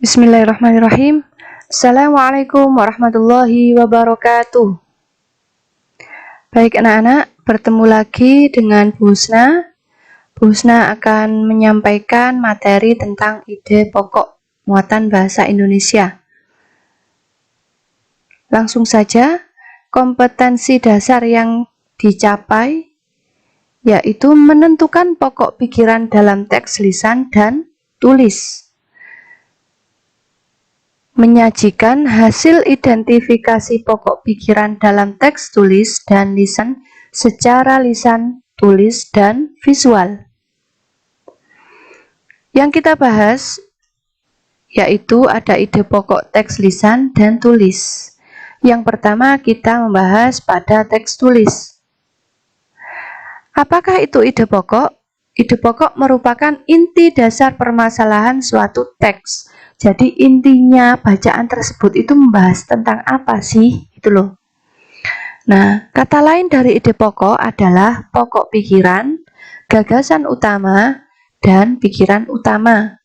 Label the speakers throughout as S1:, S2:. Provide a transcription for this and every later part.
S1: Bismillahirrahmanirrahim. Assalamualaikum warahmatullahi wabarakatuh. Baik anak-anak, bertemu lagi dengan Bu Husna. Bu Husna akan menyampaikan materi tentang ide pokok muatan bahasa Indonesia. Langsung saja, kompetensi dasar yang dicapai yaitu menentukan pokok pikiran dalam teks lisan dan tulis. Menyajikan hasil identifikasi pokok pikiran dalam teks tulis dan lisan secara lisan, tulis, dan visual. Yang kita bahas yaitu ada ide pokok teks lisan dan tulis. Yang pertama kita membahas pada teks tulis. Apakah itu ide pokok? Ide pokok merupakan inti dasar permasalahan suatu teks. Jadi intinya bacaan tersebut itu membahas tentang apa sih? Itu loh. Nah, kata lain dari ide pokok adalah pokok pikiran, gagasan utama, dan pikiran utama.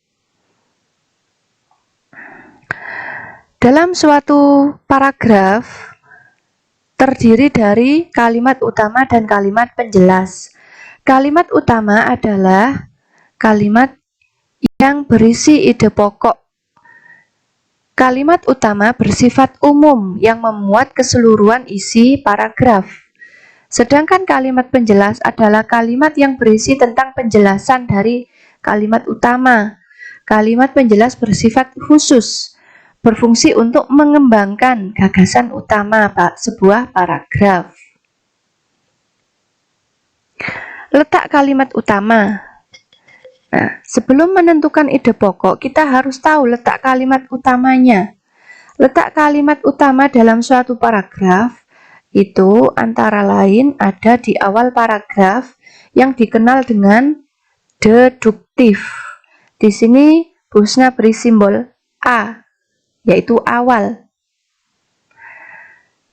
S1: Dalam suatu paragraf terdiri dari kalimat utama dan kalimat penjelas. Kalimat utama adalah kalimat yang berisi ide pokok. Kalimat utama bersifat umum yang memuat keseluruhan isi paragraf. Sedangkan kalimat penjelas adalah kalimat yang berisi tentang penjelasan dari kalimat utama. Kalimat penjelas bersifat khusus, berfungsi untuk mengembangkan gagasan utama sebuah paragraf. Letak kalimat utama. Nah, sebelum menentukan ide pokok, kita harus tahu letak kalimat utamanya. Letak kalimat utama dalam suatu paragraf itu antara lain ada di awal paragraf yang dikenal dengan deduktif. Di sini Bu Husna beri simbol A, yaitu awal.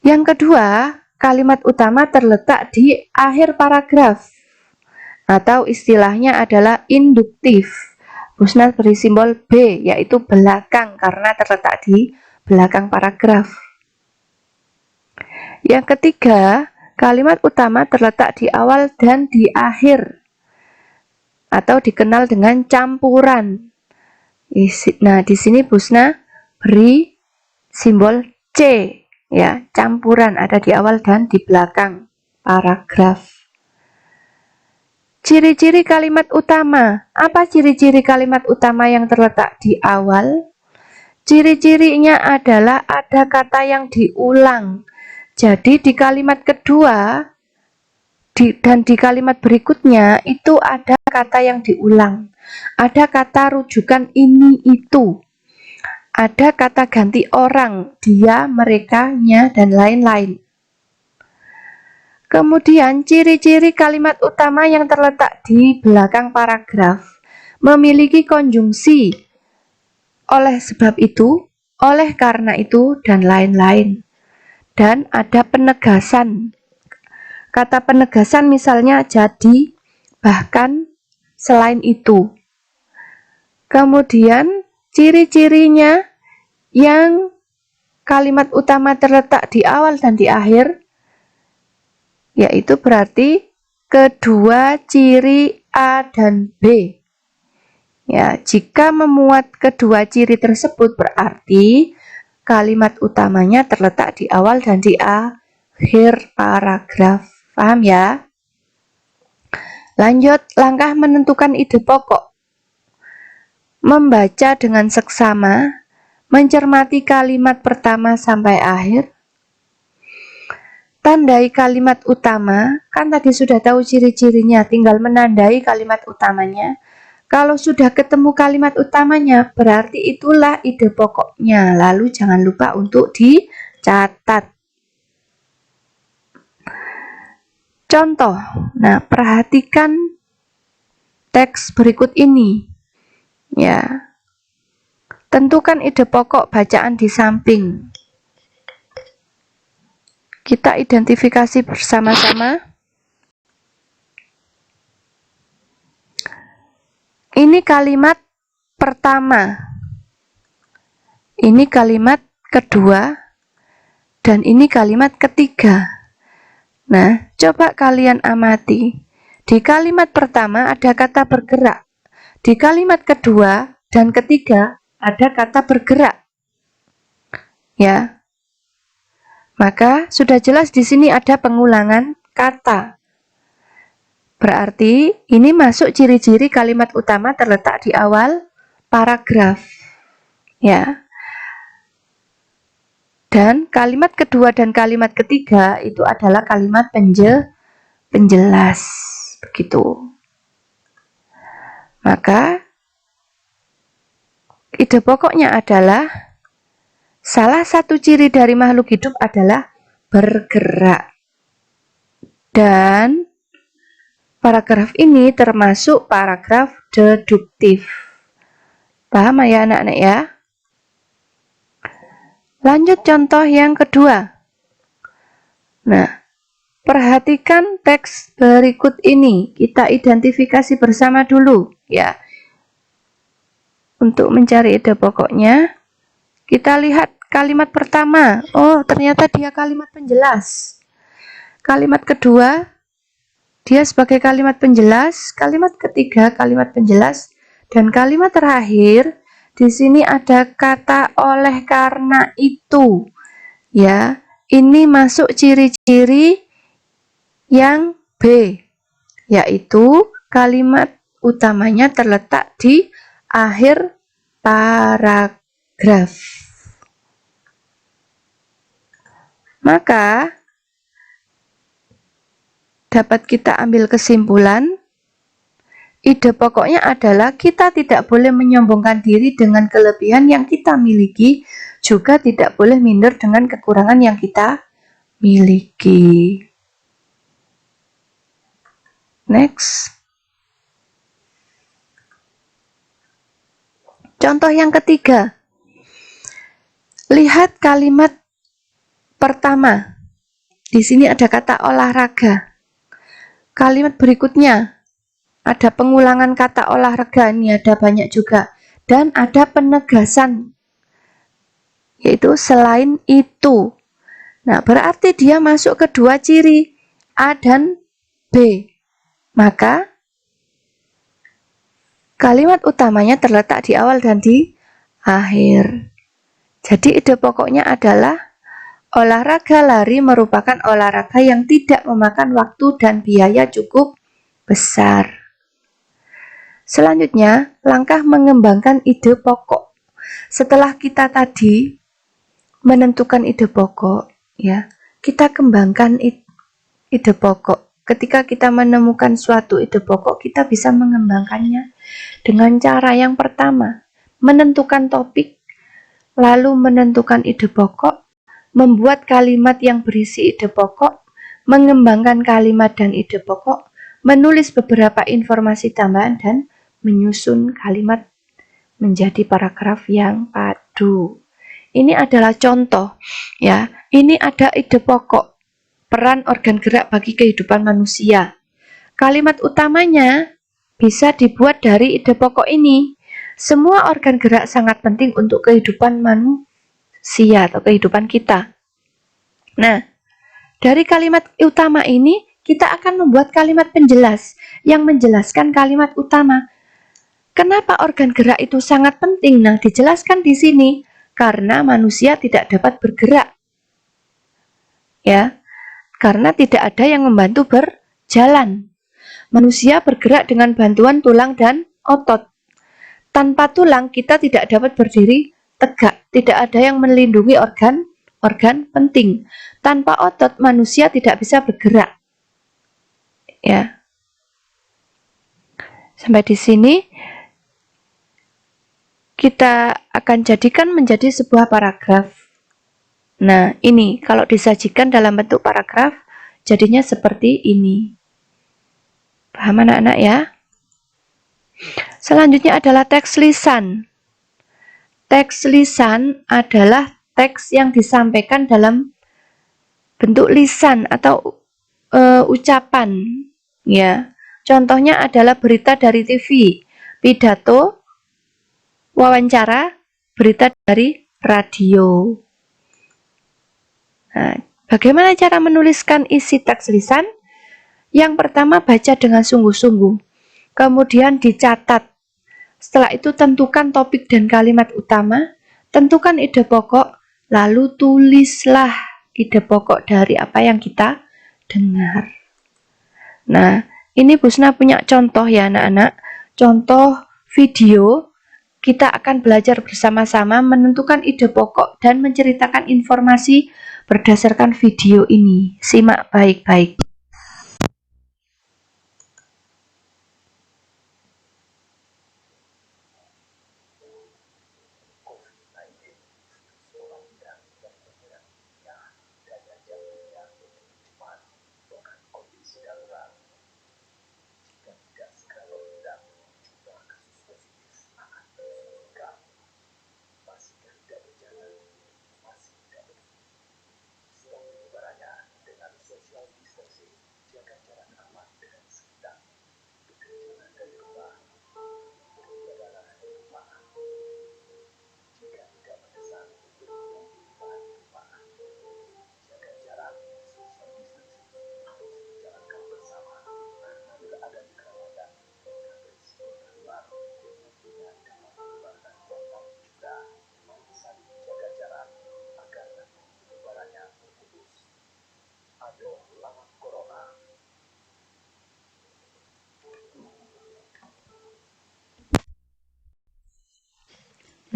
S1: Yang kedua, kalimat utama terletak di akhir paragraf, atau istilahnya adalah induktif. Bu Husna beri simbol B, yaitu belakang, karena terletak di belakang paragraf. Yang ketiga, kalimat utama terletak di awal dan di akhir, atau dikenal dengan campuran. Nah, di sini Bu Husna beri simbol C, ya, campuran ada di awal dan di belakang paragraf. Ciri-ciri kalimat utama. Apa ciri-ciri kalimat utama yang terletak di awal? Ciri-cirinya adalah ada kata yang diulang. Jadi di kalimat kedua dan di kalimat berikutnya itu ada kata yang diulang. Ada kata rujukan ini, itu. Ada kata ganti orang, dia, mereka, nya, dan lain-lain. Kemudian ciri-ciri kalimat utama yang terletak di belakang paragraf memiliki konjungsi oleh sebab itu, oleh karena itu, dan lain-lain. Dan ada penegasan. Kata penegasan misalnya jadi, bahkan, selain itu. Kemudian ciri-cirinya yang kalimat utama terletak di awal dan di akhir, yaitu berarti kedua ciri A dan B. Ya, jika memuat kedua ciri tersebut berarti kalimat utamanya terletak di awal dan di akhir paragraf. Paham ya? Lanjut, langkah menentukan ide pokok. Membaca dengan seksama, mencermati kalimat pertama sampai akhir. Tandai kalimat utama, kan tadi sudah tahu ciri-cirinya, tinggal menandai kalimat utamanya. Kalau sudah ketemu kalimat utamanya, berarti itulah ide pokoknya. Lalu jangan lupa untuk dicatat. Contoh, nah perhatikan teks berikut ini. Ya, tentukan ide pokok bacaan di samping. Kita identifikasi bersama-sama. Ini kalimat pertama. Ini kalimat kedua dan ini kalimat ketiga. Nah, coba kalian amati. Di kalimat pertama ada kata bergerak. Di kalimat kedua dan ketiga ada kata bergerak. Ya. Maka sudah jelas di sini ada pengulangan kata. Berarti ini masuk ciri-ciri kalimat utama terletak di awal paragraf. Ya. Dan kalimat kedua dan kalimat ketiga itu adalah kalimat penjelas. Begitu. Maka ide pokoknya adalah salah satu ciri dari makhluk hidup adalah bergerak. Dan paragraf ini termasuk paragraf deduktif. Paham ya anak-anak ya? Lanjut contoh yang kedua. Nah, perhatikan teks berikut ini. Kita identifikasi bersama dulu ya. Untuk mencari ide pokoknya, kita lihat kalimat pertama. Oh, ternyata dia kalimat penjelas. Kalimat kedua, dia sebagai kalimat penjelas. Kalimat ketiga, kalimat penjelas. Dan kalimat terakhir, di sini ada kata oleh karena itu. Ya, ini masuk ciri-ciri yang B, yaitu kalimat utamanya terletak di akhir paragraf. Maka dapat kita ambil kesimpulan, ide pokoknya adalah kita tidak boleh menyombongkan diri dengan kelebihan yang kita miliki, juga tidak boleh minder dengan kekurangan yang kita miliki. Next. Contoh yang ketiga. Lihat kalimat pertama. Di sini ada kata olahraga. Kalimat berikutnya ada pengulangan kata olahraga, ini ada banyak juga. Dan ada penegasan, yaitu selain itu. Nah, berarti dia masuk ke dua ciri, A dan B. Maka kalimat utamanya terletak di awal dan di akhir. Jadi ide pokoknya adalah olahraga lari merupakan olahraga yang tidak memakan waktu dan biaya cukup besar. Selanjutnya, langkah mengembangkan ide pokok. Setelah kita tadi menentukan ide pokok, ya, kita kembangkan ide pokok. Ketika kita menemukan suatu ide pokok, kita bisa mengembangkannya dengan cara yang pertama, menentukan topik, lalu menentukan ide pokok, membuat kalimat yang berisi ide pokok, mengembangkan kalimat dan ide pokok, menulis beberapa informasi tambahan, dan menyusun kalimat menjadi paragraf yang padu. Ini adalah contoh, ya. Ini ada ide pokok, peran organ gerak bagi kehidupan manusia. Kalimat utamanya bisa dibuat dari ide pokok ini. Semua organ gerak sangat penting untuk kehidupan manusia atau kehidupan kita. Nah, dari kalimat utama ini kita akan membuat kalimat penjelas yang menjelaskan kalimat utama. Kenapa organ gerak itu sangat penting? Nah, dijelaskan di sini karena manusia tidak dapat bergerak. Ya. Karena tidak ada yang membantu berjalan. Manusia bergerak dengan bantuan tulang dan otot. Tanpa tulang kita tidak dapat berdiri tegak. Tidak ada yang melindungi organ penting. Tanpa otot manusia tidak bisa bergerak. Ya. Sampai di sini kita akan jadikan menjadi sebuah paragraf. Nah, ini kalau disajikan dalam bentuk paragraf, jadinya seperti ini. Paham anak-anak ya? Selanjutnya adalah teks lisan. Teks lisan adalah teks yang disampaikan dalam bentuk lisan atau ucapan. Ya, contohnya adalah berita dari TV, pidato, wawancara, berita dari radio. Nah, bagaimana cara menuliskan isi teks lisan? Yang pertama, baca dengan sungguh-sungguh, kemudian dicatat. Setelah itu tentukan topik dan kalimat utama, tentukan ide pokok, lalu tulislah ide pokok dari apa yang kita dengar. Nah, ini Busna punya contoh ya anak-anak, contoh video. Kita akan belajar bersama-sama menentukan ide pokok dan menceritakan informasi berdasarkan video ini. Simak baik-baik.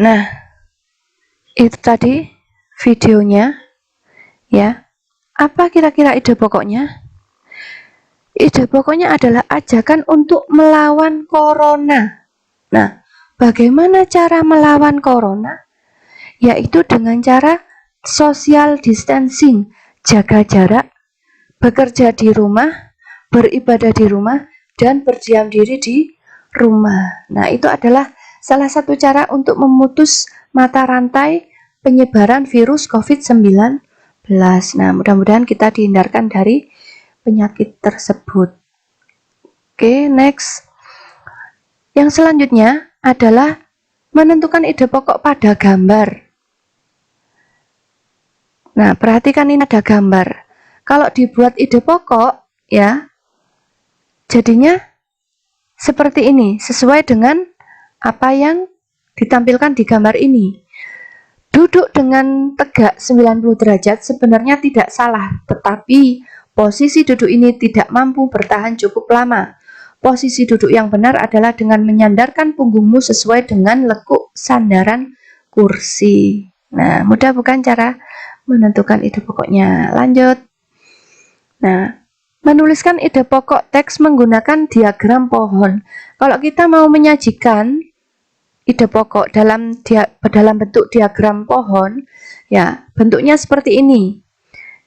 S1: Nah, itu tadi videonya ya. Apa kira-kira ide pokoknya? Ide pokoknya adalah ajakan untuk melawan corona. Nah, bagaimana cara melawan corona? Yaitu dengan cara social distancing, jaga jarak, bekerja di rumah, beribadah di rumah, dan berdiam diri di rumah. Nah, itu adalah salah satu cara untuk memutus mata rantai penyebaran virus COVID-19. Nah, mudah-mudahan kita dihindarkan dari penyakit tersebut. Oke, next. Yang selanjutnya adalah menentukan ide pokok pada gambar. Nah, perhatikan ini ada gambar. Kalau dibuat ide pokok, ya, jadinya seperti ini, sesuai dengan apa yang ditampilkan di gambar ini. Duduk dengan tegak 90 derajat sebenarnya tidak salah, tetapi posisi duduk ini tidak mampu bertahan cukup lama. Posisi duduk yang benar adalah dengan menyandarkan punggungmu sesuai dengan lekuk sandaran kursi. Nah, mudah bukan cara menentukan ide pokoknya? Lanjut. Nah, menuliskan ide pokok teks menggunakan diagram pohon. Kalau kita mau menyajikan ide pokok dalam bentuk diagram pohon, ya, bentuknya seperti ini.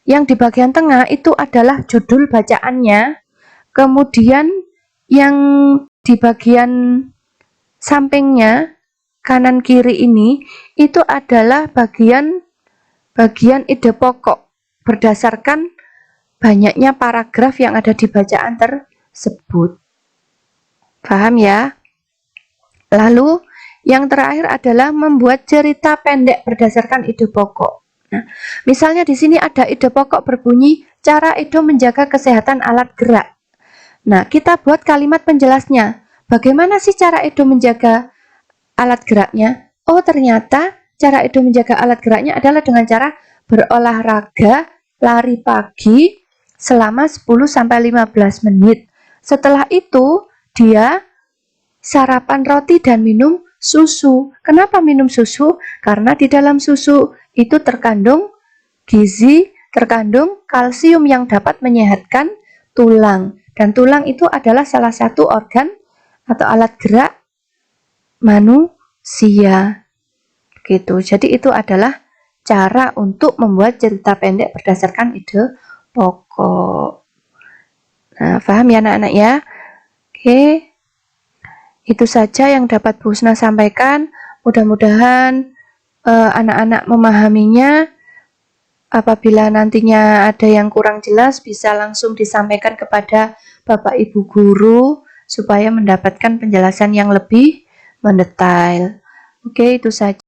S1: Yang di bagian tengah itu adalah judul bacaannya, kemudian yang di bagian sampingnya kanan kiri ini itu adalah bagian ide pokok berdasarkan banyaknya paragraf yang ada di bacaan tersebut. Paham ya? Lalu yang terakhir adalah membuat cerita pendek berdasarkan ide pokok. Nah, misalnya di sini ada ide pokok berbunyi cara Edo menjaga kesehatan alat gerak. Nah, kita buat kalimat penjelasnya. Bagaimana sih cara Edo menjaga alat geraknya? Oh, ternyata cara Edo menjaga alat geraknya adalah dengan cara berolahraga, lari pagi selama 10-15 menit. Setelah itu, dia sarapan roti dan minum susu. Kenapa minum susu? Karena di dalam susu itu terkandung gizi, terkandung kalsium yang dapat menyehatkan tulang. Dan tulang itu adalah salah satu organ atau alat gerak manusia. Gitu. Jadi itu adalah cara untuk membuat cerita pendek berdasarkan ide pokok. Nah, paham ya anak-anak ya? Oke. Itu saja yang dapat Bu Husna sampaikan. Mudah-mudahan anak-anak memahaminya. Apabila nantinya ada yang kurang jelas, bisa langsung disampaikan kepada Bapak Ibu Guru supaya mendapatkan penjelasan yang lebih mendetail. Oke, itu saja.